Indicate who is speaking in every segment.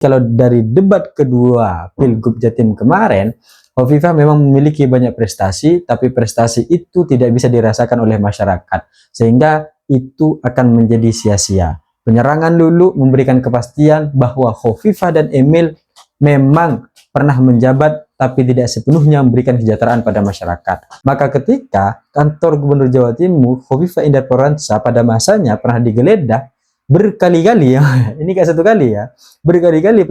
Speaker 1: Kalau dari debat kedua Pilgub Jatim kemarin, Hovifah memang memiliki banyak prestasi, tapi prestasi itu tidak bisa dirasakan oleh masyarakat, sehingga itu akan menjadi sia-sia. Penyerangan Lulu memberikan kepastian bahwa Hovifah dan Emil memang pernah menjabat, tapi tidak sepenuhnya memberikan kesejahteraan pada masyarakat. Maka ketika kantor Gubernur Jawa Timur, Hovifah Indar Parawansa pada masanya pernah digeledah berkali-kali ya, ini gak satu kali ya, berkali-kali.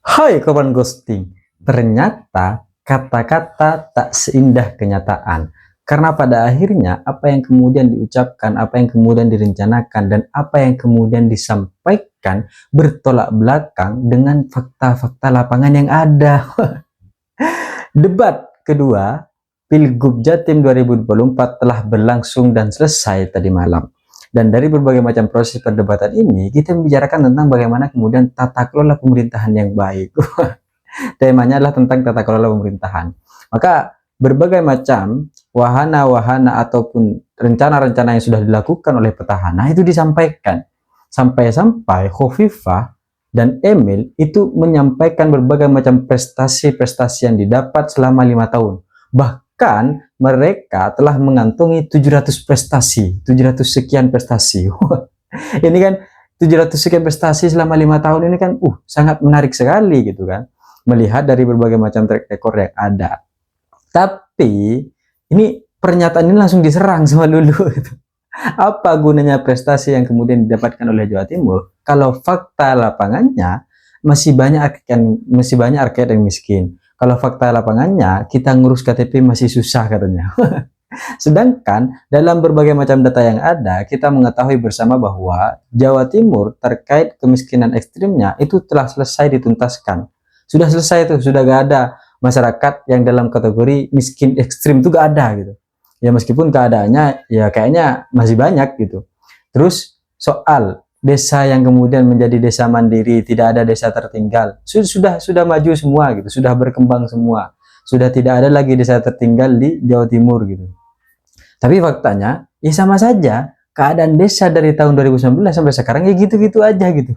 Speaker 1: Hai kawan ghosting, ternyata kata-kata tak seindah kenyataan. Karena pada akhirnya apa yang kemudian diucapkan, apa yang kemudian direncanakan, dan apa yang kemudian disampaikan bertolak belakang dengan fakta-fakta lapangan yang ada. Debat kedua Pilgub Jatim 2024 telah berlangsung dan selesai tadi malam. Dan dari berbagai macam proses perdebatan ini, kita membicarakan tentang bagaimana kemudian tata kelola pemerintahan yang baik. Temanya adalah tentang tata kelola pemerintahan. Maka berbagai macam wahana-wahana ataupun rencana-rencana yang sudah dilakukan oleh petahana itu disampaikan. Sampai-sampai Hovifah dan Emil itu menyampaikan berbagai macam prestasi-prestasi yang didapat selama 5 tahun. Bahkan mereka telah mengantongi 700 prestasi, 700 sekian prestasi. Ini kan 700 sekian prestasi selama 5 tahun ini kan sangat menarik sekali gitu kan. Melihat dari berbagai macam track record yang ada. Tapi ini pernyataan ini langsung diserang sama Lulu gitu. Apa gunanya prestasi yang kemudian didapatkan oleh Jawa Timur kalau fakta lapangannya masih banyak rakyat yang miskin. Kalau fakta lapangannya kita ngurus KTP masih susah katanya. Sedangkan dalam berbagai macam data yang ada, kita mengetahui bersama bahwa Jawa Timur terkait kemiskinan ekstrimnya itu telah selesai dituntaskan. Sudah selesai itu, sudah gak ada masyarakat yang dalam kategori miskin ekstrim itu gak ada gitu. Ya meskipun keadaannya ya kayaknya masih banyak gitu. Terus soal desa yang kemudian menjadi desa mandiri, tidak ada desa tertinggal, sudah maju semua gitu, sudah berkembang semua, sudah tidak ada lagi desa tertinggal di Jawa Timur gitu. Tapi faktanya ya sama saja, keadaan desa dari tahun 2019 sampai sekarang ya gitu-gitu aja gitu.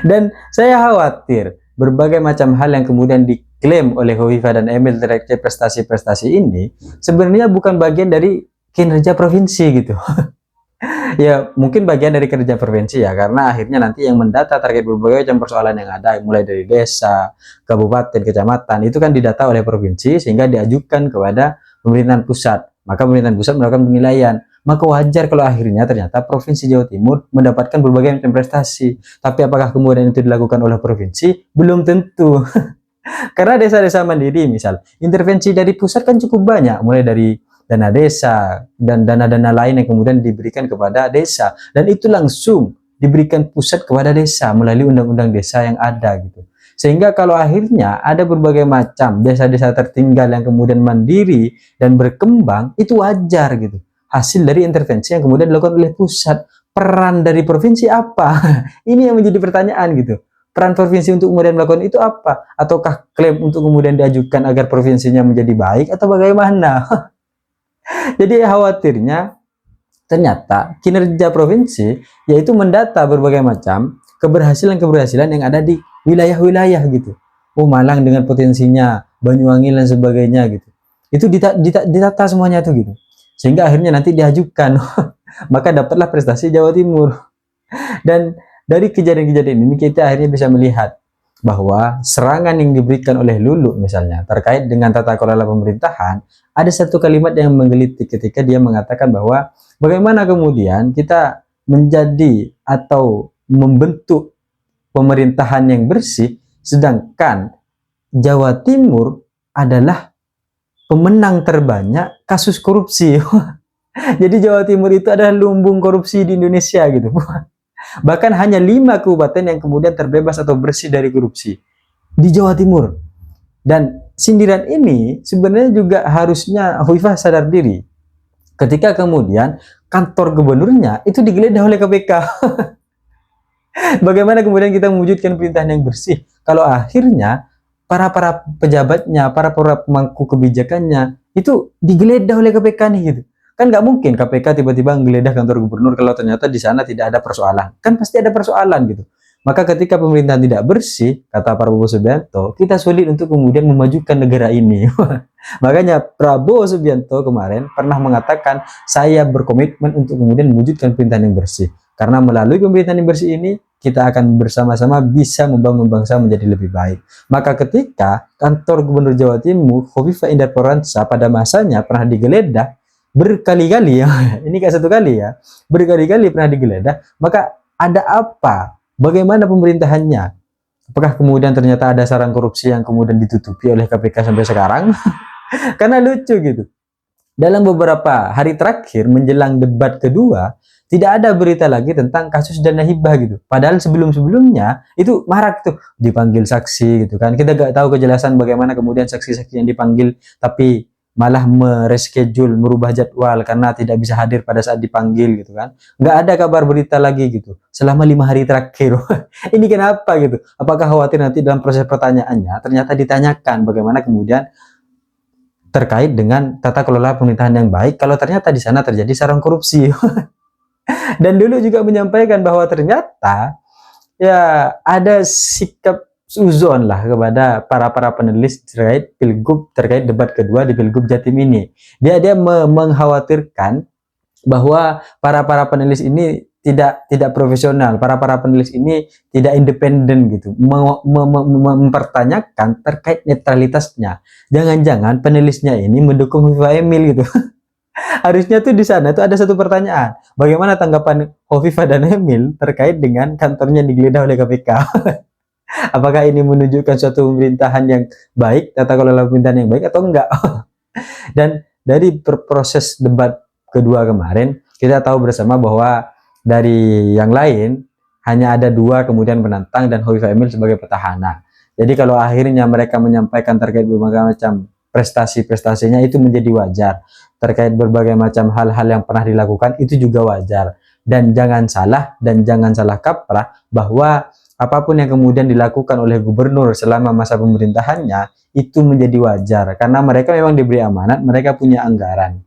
Speaker 1: Dan saya khawatir berbagai macam hal yang kemudian diklaim oleh Hovifah dan Emil terkait prestasi-prestasi ini sebenarnya bukan bagian dari kinerja provinsi gitu. Ya mungkin bagian dari kerja provinsi ya, karena akhirnya nanti yang mendata terkait berbagai macam persoalan yang ada mulai dari desa, kabupaten, kecamatan itu kan didata oleh provinsi sehingga diajukan kepada pemerintahan pusat. Maka pemerintahan pusat melakukan penilaian. Maka wajar kalau akhirnya ternyata Provinsi Jawa Timur mendapatkan berbagai macam prestasi. Tapi apakah kemudian itu dilakukan oleh provinsi? Belum tentu. Karena desa-desa mandiri misal, intervensi dari pusat kan cukup banyak, mulai dari dana desa dan dana-dana lain yang kemudian diberikan kepada desa, dan itu langsung diberikan pusat kepada desa melalui undang-undang desa yang ada gitu. Sehingga kalau akhirnya ada berbagai macam desa-desa tertinggal yang kemudian mandiri dan berkembang, itu wajar gitu. Hasil dari intervensi yang kemudian dilakukan oleh pusat. Peran dari provinsi apa? Ini yang menjadi pertanyaan gitu. Peran provinsi untuk kemudian melakukan itu apa? Ataukah klaim untuk kemudian diajukan agar provinsinya menjadi baik atau bagaimana? Jadi khawatirnya ternyata kinerja provinsi yaitu mendata berbagai macam keberhasilan-keberhasilan yang ada di wilayah-wilayah gitu. Oh, Malang dengan potensinya, Banyuwangi dan sebagainya gitu. Itu ditata semuanya tuh gitu. Sehingga akhirnya nanti diajukan. Maka dapatlah prestasi Jawa Timur. Dan dari kejadian-kejadian ini kita akhirnya bisa melihat bahwa serangan yang diberikan oleh Lulu misalnya terkait dengan tata kelola pemerintahan, ada satu kalimat yang menggelitik ketika dia mengatakan bahwa bagaimana kemudian kita menjadi atau membentuk pemerintahan yang bersih sedangkan Jawa Timur adalah pemenang terbanyak kasus korupsi. Jadi Jawa Timur itu adalah lumbung korupsi di Indonesia gitu. Bahkan hanya 5 kabupaten yang kemudian terbebas atau bersih dari korupsi di Jawa Timur. Dan sindiran ini sebenarnya juga harusnya Hovifah sadar diri ketika kemudian kantor gubernurnya itu digeledah oleh KPK. Bagaimana kemudian kita mewujudkan pemerintahan yang bersih kalau akhirnya para pejabatnya, para pemangku kebijakannya itu digeledah oleh KPK nih gitu. Kan nggak mungkin KPK tiba-tiba menggeledah kantor gubernur kalau ternyata di sana tidak ada persoalan. Kan pasti ada persoalan gitu. Maka ketika pemerintahan tidak bersih, kata Prabowo Subianto, kita sulit untuk kemudian memajukan negara ini. Makanya Prabowo Subianto kemarin pernah mengatakan, saya berkomitmen untuk kemudian mewujudkan pemerintahan yang bersih. Karena melalui pemerintahan yang bersih ini, kita akan bersama-sama bisa membangun bangsa menjadi lebih baik. Maka ketika kantor Gubernur Jawa Timur, Khofifah Indar Parawansa pada masanya pernah digeledah, berkali-kali ya, ini kayak satu kali ya, berkali-kali pernah digeledah, maka ada apa? Bagaimana pemerintahannya? Apakah kemudian ternyata ada sarang korupsi yang kemudian ditutupi oleh KPK sampai sekarang? Karena lucu gitu. Dalam beberapa hari terakhir menjelang debat kedua, tidak ada berita lagi tentang kasus dana hibah gitu. Padahal sebelum-sebelumnya itu marak tuh dipanggil saksi gitu kan. Kita gak tahu kejelasan bagaimana kemudian saksi-saksi yang dipanggil, tapi malah mereschedule, merubah jadwal karena tidak bisa hadir pada saat dipanggil gitu kan. Nggak ada kabar berita lagi gitu selama 5 hari terakhir. Ini kenapa gitu? Apakah khawatir nanti dalam proses pertanyaannya ternyata ditanyakan bagaimana kemudian terkait dengan tata kelola pemerintahan yang baik kalau ternyata di sana terjadi sarang korupsi. Dan dulu juga menyampaikan bahwa ternyata ya ada sikap suzon lah kepada para penulis terkait pilgub, terkait debat kedua di Pilgub Jatim ini. Dia mengkhawatirkan bahwa para penulis ini tidak profesional, para penulis ini tidak independen gitu, mempertanyakan terkait netralitasnya. Jangan-jangan penulisnya ini mendukung Khofifah Emil gitu. Harusnya tuh di sana tuh ada satu pertanyaan, bagaimana tanggapan Khofifah dan Emil terkait dengan kantornya digeledah oleh KPK? Apakah ini menunjukkan suatu pemerintahan yang baik, tata kelola pemerintahan yang baik atau enggak? Dan dari proses debat kedua kemarin, kita tahu bersama bahwa dari yang lain hanya ada 2 kemudian penantang dan Khofifah Emil sebagai petahana. Jadi kalau akhirnya mereka menyampaikan terkait berbagai macam prestasi-prestasinya itu menjadi wajar. Terkait berbagai macam hal-hal yang pernah dilakukan itu juga wajar. Dan jangan salah kaprah bahwa apapun yang kemudian dilakukan oleh gubernur selama masa pemerintahannya itu menjadi wajar karena mereka memang diberi amanat, mereka punya anggaran.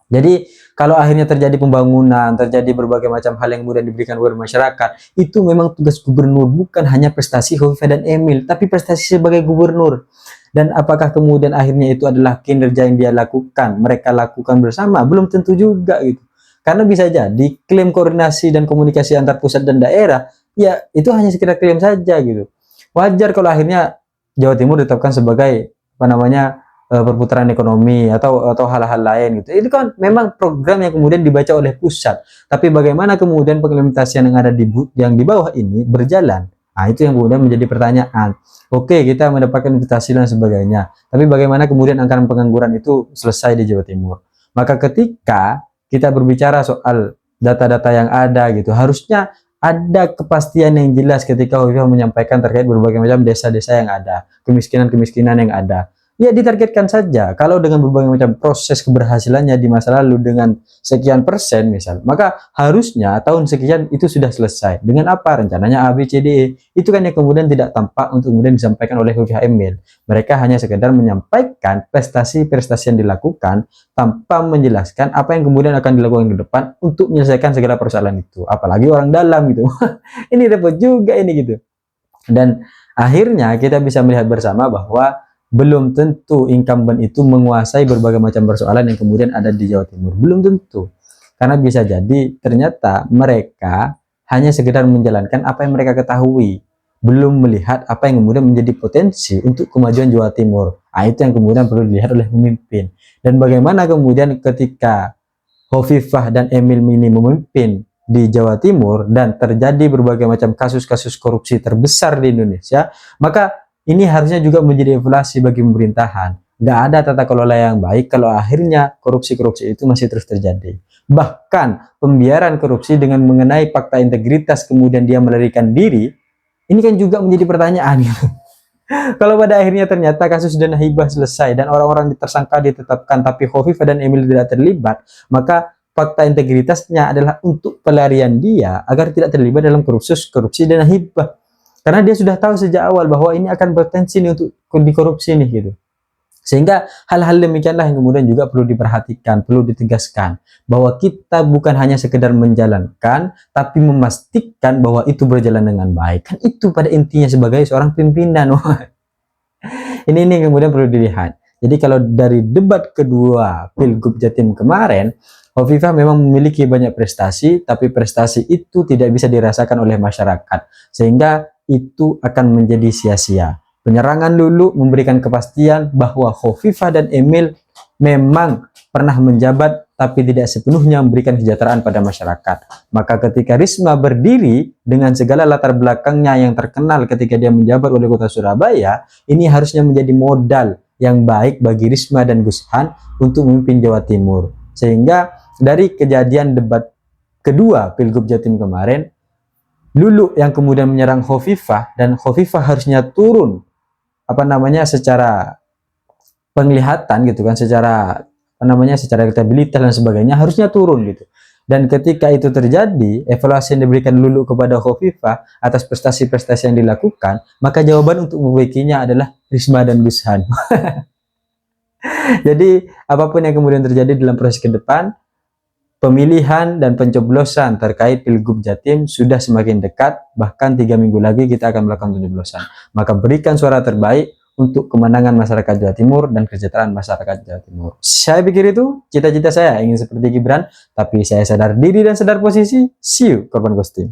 Speaker 1: Jadi kalau akhirnya terjadi pembangunan, terjadi berbagai macam hal yang kemudian diberikan kepada masyarakat, itu memang tugas gubernur, bukan hanya prestasi Khofifah dan Emil, tapi prestasi sebagai gubernur. Dan apakah kemudian akhirnya itu adalah kinerja yang dia lakukan, mereka lakukan bersama? Belum tentu juga gitu. Karena bisa jadi klaim koordinasi dan komunikasi antar pusat dan daerah, ya itu hanya sekedar klaim saja gitu. Wajar kalau akhirnya Jawa Timur ditetapkan sebagai apa namanya perputaran ekonomi atau hal-hal lain gitu. Itu kan memang program yang kemudian dibaca oleh pusat. Tapi bagaimana kemudian pengimplementasian yang ada di bawah ini berjalan? Nah, itu yang kemudian menjadi pertanyaan. Oke, kita mendapatkan investasi dan sebagainya. Tapi bagaimana kemudian angka pengangguran itu selesai di Jawa Timur? Maka ketika kita berbicara soal data-data yang ada gitu, harusnya ada kepastian yang jelas ketika Khofifah menyampaikan terkait berbagai macam desa-desa yang ada, kemiskinan-kemiskinan yang ada. Ya ditargetkan saja. Kalau dengan berbagai macam proses keberhasilannya di masa lalu dengan sekian persen misal, maka harusnya tahun sekian itu sudah selesai. Dengan apa? Rencananya A, B, C, D, E. Itu kan yang kemudian tidak tampak untuk kemudian disampaikan oleh Khofifah Emil. Mereka hanya sekedar menyampaikan prestasi-prestasi yang dilakukan tanpa menjelaskan apa yang kemudian akan dilakukan ke depan untuk menyelesaikan segala persoalan itu. Apalagi orang dalam gitu. Ini repot juga ini gitu. Dan akhirnya kita bisa melihat bersama bahwa belum tentu incumbent itu menguasai berbagai macam persoalan yang kemudian ada di Jawa Timur. Belum tentu. Karena bisa jadi ternyata mereka hanya sekedar menjalankan apa yang mereka ketahui. Belum melihat apa yang kemudian menjadi potensi untuk kemajuan Jawa Timur. Nah, itu yang kemudian perlu dilihat oleh pemimpin. Dan bagaimana kemudian ketika Khofifah dan Emil ini memimpin di Jawa Timur dan terjadi berbagai macam kasus-kasus korupsi terbesar di Indonesia, maka ini harusnya juga menjadi evaluasi bagi pemerintahan. Nggak ada tata kelola yang baik kalau akhirnya korupsi-korupsi itu masih terus terjadi. Bahkan pembiaran korupsi dengan mengenai fakta integritas kemudian dia melarikan diri, ini kan juga menjadi pertanyaan. Kalau pada akhirnya ternyata kasus dana hibah selesai dan orang-orang tersangka ditetapkan tapi Khofifah dan Emil tidak terlibat, maka fakta integritasnya adalah untuk pelarian dia agar tidak terlibat dalam korupsi dana hibah. Karena dia sudah tahu sejak awal bahwa ini akan berpotensi nih untuk dikorupsi nih gitu. Sehingga hal-hal demikianlah yang kemudian juga perlu diperhatikan, perlu ditegaskan bahwa kita bukan hanya sekedar menjalankan, tapi memastikan bahwa itu berjalan dengan baik. Kan itu pada intinya sebagai seorang pimpinan. Ini kemudian perlu dilihat. Jadi kalau dari debat kedua Pilgub Jatim kemarin, Hovifah memang memiliki banyak prestasi, tapi prestasi itu tidak bisa dirasakan oleh masyarakat, sehingga itu akan menjadi sia-sia. Penyerangan Lulu memberikan kepastian bahwa Hovifah dan Emil memang pernah menjabat, tapi tidak sepenuhnya memberikan kesejahteraan pada masyarakat. Maka ketika Risma berdiri dengan segala latar belakangnya yang terkenal ketika dia menjabat oleh Kota Surabaya, ini harusnya menjadi modal yang baik bagi Risma dan Gus Han untuk memimpin Jawa Timur. Sehingga dari kejadian debat kedua Pilgub Jatim kemarin, Lulu yang kemudian menyerang Hovifah, dan Hovifah harusnya turun secara penglihatan gitu kan, secara secara elektabilitas dan sebagainya harusnya turun gitu. Dan ketika itu terjadi, evaluasi yang diberikan Lulu kepada Hovifah atas prestasi-prestasi yang dilakukan, maka jawaban untuk membaikinya adalah Risma dan Gus Han. Jadi apapun yang kemudian terjadi dalam proses ke depan, pemilihan dan pencoblosan terkait Pilgub Jatim sudah semakin dekat, bahkan 3 minggu lagi kita akan melakukan pencoblosan. Maka berikan suara terbaik untuk kemenangan masyarakat Jawa Timur dan kesejahteraan masyarakat Jawa Timur. Saya pikir itu cita-cita saya, ingin seperti Gibran, tapi saya sadar diri dan sadar posisi. See you, korban ghosting.